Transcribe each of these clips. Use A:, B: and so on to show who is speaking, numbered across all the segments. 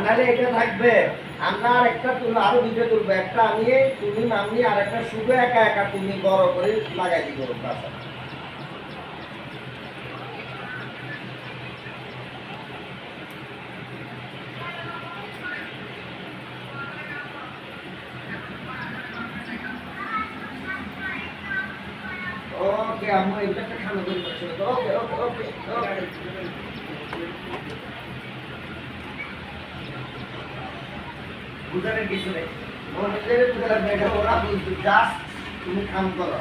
A: নাহলে এটা থাকবে। আমরা আর একটা তুলবো, আরো দুটো তুলবো, একটা আমি তুমি মামনি আর একটা শুধু একা একা তুমি বড় করে লাগাই দিব বাসা। ওকে আম্মু এটা খানো করে বসে। ওকে ওকে ওকে ওকে। বুঝানোর কিছু নেই, ওদের বুঝার মেয়েটা ওরা বুঝবে, জাস্ট তুমি কাম করো।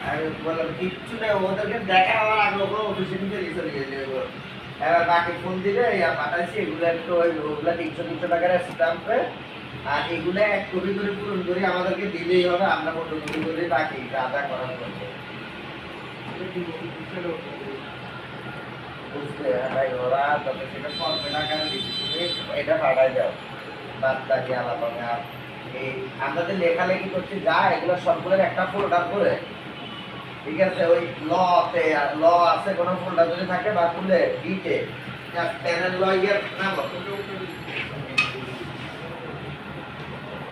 A: আর বললাম কিচ্ছু নেই, ওদেরকে দেখা হওয়ার আগে ওগুলো অফিসে নিতে চলে গেছে। এবার বাকি ফোন দিলে পাঠাইছি, এগুলো একটু ওগুলা 300 টাকার স্ট্যাম্পে, আর এগুলো এক কপি করে পূরণ করে আমাদেরকে দিলেই হবে, আমরা ফটোকপি করে বাকি আদা করার করবো। বুঝতে ভাই ওরা তবে সেটা করবে না কেন, এটা পাঠাই দাও বাদ বাকি আলাদা। এই আমরা যে লেখালেখি করছি যা, এগুলো সবগুলোর একটা ফোল্ডার করে, ঠিক আছে, ওই লতে ল আছে কোনো ফোল্ডার যদি থাকে বা খুলে ডিতে প্যানেল ল ইয়ে নাম